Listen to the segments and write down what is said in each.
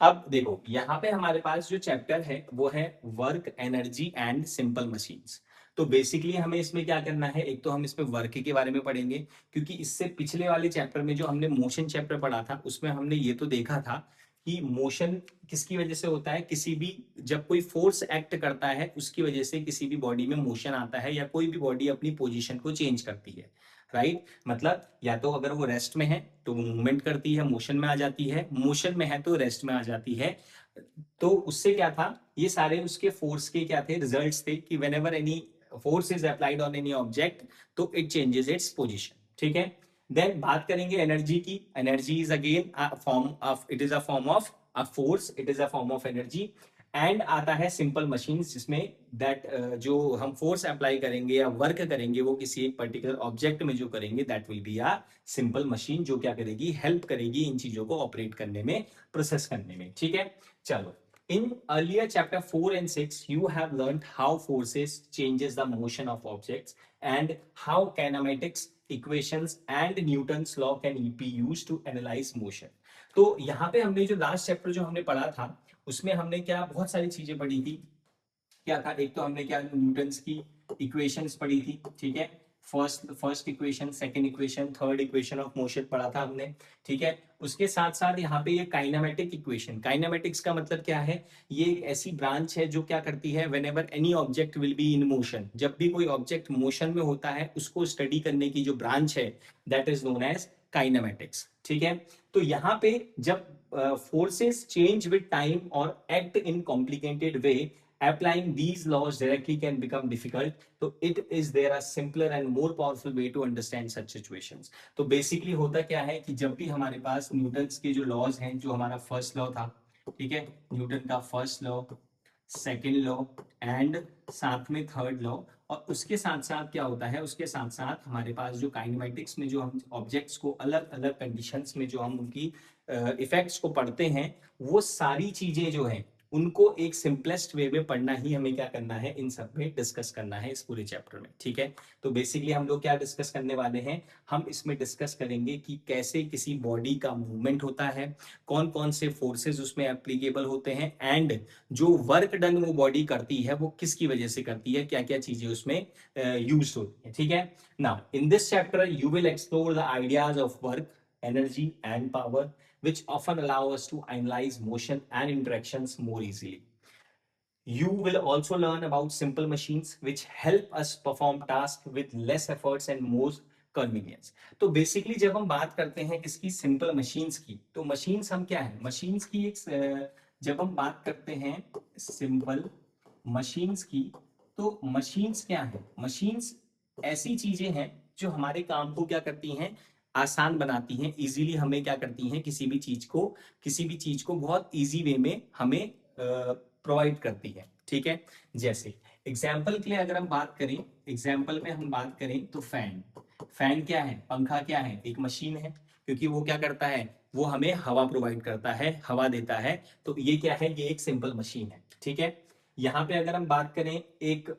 अब देखो यहाँ पे हमारे पास जो चैप्टर है वो है work, energy and simple machines. तो बेसिकली हमें इसमें क्या करना है, एक तो हम इसमें वर्क के बारे में पढ़ेंगे, क्योंकि इससे पिछले वाले चैप्टर में जो हमने मोशन चैप्टर पढ़ा था उसमें हमने ये तो देखा था कि मोशन किसकी वजह से होता है, किसी भी जब कोई फोर्स एक्ट करता है उसकी वजह से किसी भी बॉडी में मोशन आता है, या कोई भी बॉडी अपनी पोजीशन को चेंज करती है, राइट। मतलब या तो अगर वो रेस्ट में है तो वो मूवमेंट करती है, मोशन में आ जाती है, मोशन में है तो रेस्ट में आ जाती है। तो उससे क्या था, ये सारे उसके फोर्स के क्या थे, रिजल्ट्स थे कि when ever any force is applied on any object तो इट चेंजेस इट्स पोजिशन, ठीक है। देन बात करेंगे एनर्जी की। Energy is again form of, it is a form of a force, it is a form of energy. And आता है simple machine, जिसमें that जो हम फोर्स अप्लाई करेंगे या वर्क करेंगे वो किसी एक पर्टिकुलर ऑब्जेक्ट में जो करेंगे that will be a simple machine, जो क्या करेगी, हेल्प करेगी इन चीजों को ऑपरेट करने में, प्रोसेस करने में, ठीक है। चलो, in earlier chapter 4 and 6 you have learned how forces changes the motion of objects and how kinematics equations and Newton's law can be used to analyze motion। तो यहाँ पे हमने जो लास्ट चैप्टर जो हमने पढ़ा था उसमें हमने क्या बहुत सारी चीजें पढ़ी थी। क्या था, एक तो हमने क्या न्यूटन्स की इक्वेशंस पढ़ी थी, ठीक है। First equation, second equation, third equation of motion पढ़ा था हमने, ठीक है। उसके साथ साथ यहाँ पे ये काइनेमेटिक इक्वेशन, काइनेमेटिक्स का मतलब क्या है, ये एक ऐसी ब्रांच है जो क्या करती है, when ever any object will be in motion, जब भी कोई ऑब्जेक्ट मोशन में होता है उसको स्टडी करने की जो ब्रांच है that is known as kinematics, ठीक है। तो यहाँ पे जब फोर्सेस चेंज विद टाइम और act in complicated way, applying these laws directly can become difficult, so it is there a simpler and more powerful way to understand such situations। तो basically होता क्या है कि जब भी हमारे पास न्यूटन्स के जो लॉज हैं, जो हमारा फर्स्ट लॉ था, ठीक है, न्यूटन का first law, second law and साथ में थर्ड लॉ, और उसके साथ साथ क्या होता है, उसके साथ साथ हमारे पास जो काइनेमेटिक्स में जो हम ऑब्जेक्ट्स को अलग अलग कंडीशंस में जो हम उनकी इफेक्ट्स को पढ़ते हैं, वो सारी चीजें जो है उनको एक सिंपलेस्ट वे में पढ़ना ही हमें क्या करना है, इन सब में डिस्कस करना है इस पूरे चैप्टर में, ठीक है। तो बेसिकली हम लोग क्या डिस्कस करने वाले हैं, हम इसमें डिस्कस करेंगे कि कैसे किसी बॉडी का मूवमेंट होता है, कौन कौन से फोर्सेस उसमें एप्लीकेबल होते हैं, एंड जो वर्क डन वो बॉडी करती है वो किसकी वजह से करती है, क्या क्या चीजें उसमें यूज होती है, ठीक है। Now in this chapter you will explore the ideas of work, energy and power, which often allow us to analyze motion and interactions more easily. You will also learn about simple machines which help us perform tasks with less efforts and more convenience। तो basically जब हम बात करते हैं किसकी, simple machines की, तो machines हम क्या है, मशीन्स की एक जब हम बात करते हैं सिंपल मशीन्स की, तो मशीन्स क्या है, मशीन्स ऐसी चीजें हैं जो हमारे काम को क्या करती हैं, आसान बनाती हैं, इजीली हमें क्या करती हैं, किसी भी चीज को बहुत इजी वे में हमें प्रोवाइड करती है, ठीक है। जैसे एग्जाम्पल के लिए अगर हम बात करें, एग्जाम्पल में हम बात करें तो फैन, फैन क्या है, पंखा क्या है, एक मशीन है, क्योंकि वो क्या करता है, वो हमें हवा प्रोवाइड करता है, हवा देता है, तो ये क्या है, ये एक सिंपल मशीन है, ठीक है। यहाँ पे अगर हम बात करें एक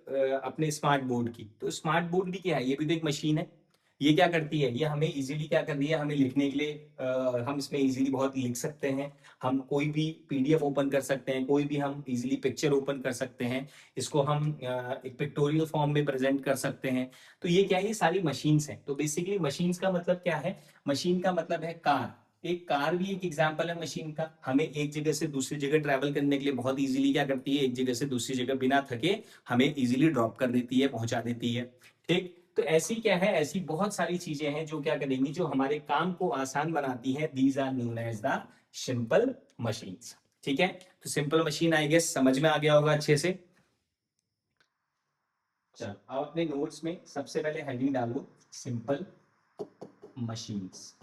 अपने स्मार्ट बोर्ड की, तो स्मार्ट बोर्ड भी क्या है, ये भी तो एक मशीन है। ये क्या करती है, ये हमें इजीली क्या कर रही है, हमें लिखने के लिए हम इसमें इजीली बहुत लिख सकते हैं, हम कोई भी पीडीएफ ओपन कर सकते हैं, कोई भी हम इजीली पिक्चर ओपन कर सकते हैं, इसको हम एक पिक्टोरियल फॉर्म में प्रेजेंट कर सकते हैं। तो ये क्या है, ये सारी मशीन्स हैं। तो बेसिकली मशीन्स का मतलब क्या है, मशीन का मतलब है कार, एक कार भी एक एग्जाम्पल है मशीन का, हमें एक जगह से दूसरी जगह ट्रैवल करने के लिए बहुत इजीली क्या करती है, एक जगह से दूसरी जगह बिना थके हमें इजीली ड्रॉप कर देती है, पहुंचा देती है, ठीक। तो ऐसी क्या है, ऐसी बहुत सारी चीजें हैं जो क्या करेंगी, जो हमारे काम को आसान बनाती है, these are known as the simple machines, ठीक है। तो सिंपल मशीन आई गेस समझ में आ गया होगा अच्छे से। चलो अब अपने नोट्स में सबसे पहले हेडिंग डालो सिंपल मशीन्स,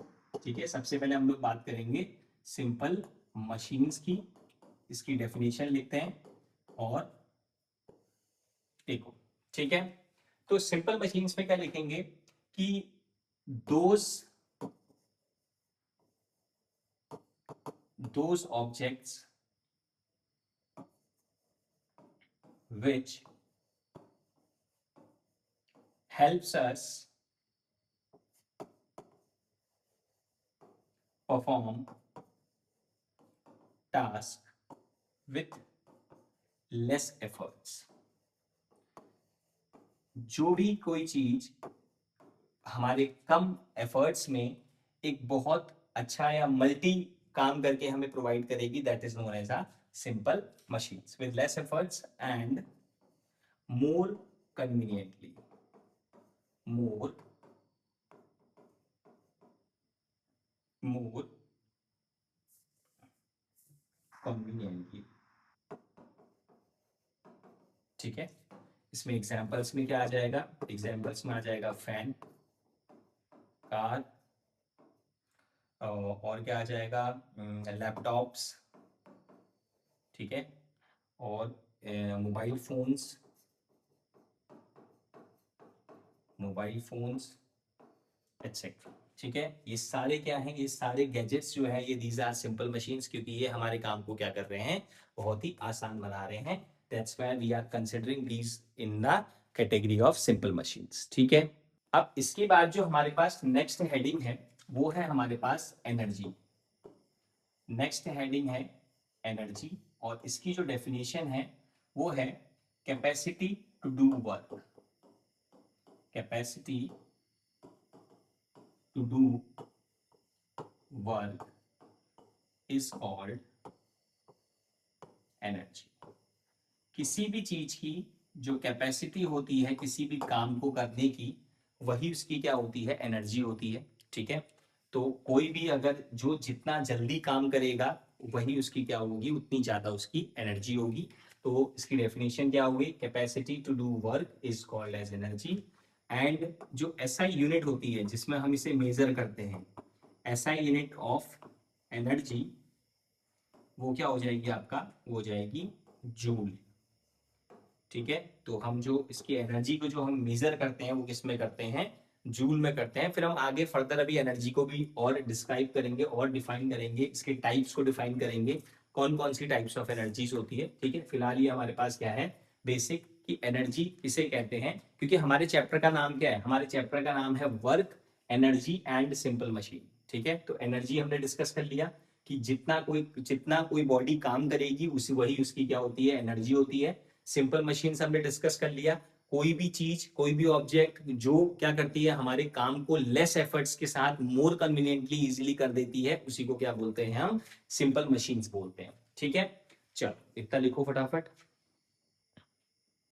ठीक है। सबसे पहले हम लोग बात करेंगे सिंपल मशीन्स की, इसकी डेफिनेशन लिखते हैं और देखो, ठीक है। तो सिंपल मशीन्स में क्या लिखेंगे कि those objects which helps us perform task with less efforts। जो भी कोई चीज हमारे कम एफर्ट्स में एक बहुत अच्छा या मल्टी काम करके हमें प्रोवाइड करेगी, that is known as a simple machines with less efforts and more conveniently, more conveniently. ठीक है, इसमें एग्जांपल्स में क्या आ जाएगा? एग्जांपल्स में आ जाएगा फैन, कार, और क्या आ जाएगा? लैपटॉप्स, ठीक है, और मोबाइल फोन्स एटसेट्रा। ठीक है, ये सारे क्या हैं? ये सारे गैजेट्स जो है ये दीज आर सिंपल मशीन्स, क्योंकि ये हमारे काम को क्या कर रहे हैं? बहुत ही आसान बना रहे हैं। That's why we are considering these in the category of simple machines. ठीक है, अब इसके बाद जो हमारे पास नेक्स्ट हेडिंग है वो है हमारे पास एनर्जी। नेक्स्ट हेडिंग है एनर्जी, और इसकी जो डेफिनेशन है वो है capacity to do work. Capacity to do work is called energy. किसी भी चीज की जो कैपेसिटी होती है किसी भी काम को करने की, वही उसकी क्या होती है? एनर्जी होती है। ठीक है, तो कोई भी अगर जो जितना जल्दी काम करेगा वही उसकी क्या होगी? उतनी ज्यादा उसकी एनर्जी होगी। तो इसकी डेफिनेशन क्या हुई? Capacity to do work is called as energy. And जो एसआई यूनिट होती है जिसमें हम इसे मेजर करते हैं, एसआई यूनिट ऑफ एनर्जी, वो क्या हो जाएगी आपका? वो हो जाएगी जूल। ठीक है, तो हम जो इसकी एनर्जी को जो हम मेजर करते हैं वो किस में करते हैं? जूल में करते हैं। फिर हम आगे फर्दर अभी एनर्जी को भी और डिस्क्राइब करेंगे और डिफाइन करेंगे, इसके टाइप्स को डिफाइन करेंगे, कौन कौन सी टाइप्स ऑफ एनर्जीज होती है। ठीक है, फिलहाल ये हमारे पास क्या है? बेसिक की एनर्जी किसे कहते हैं, क्योंकि हमारे चैप्टर का नाम क्या है? हमारे चैप्टर का नाम है work, energy and simple machine. ठीक है, तो एनर्जी हमने डिस्कस कर लिया कि जितना कोई बॉडी काम करेगी उसी वही उसकी क्या होती है? एनर्जी होती है। सिंपल मशीन हमने डिस्कस कर लिया, कोई भी चीज, कोई भी ऑब्जेक्ट जो क्या करती है? हमारे काम को लेस एफर्ट्स के साथ मोर कन्वीनियंटली इजीली कर देती है, उसी को क्या बोलते हैं? हम सिंपल मशीन्स बोलते हैं। ठीक है, चलो इतना लिखो फटाफट।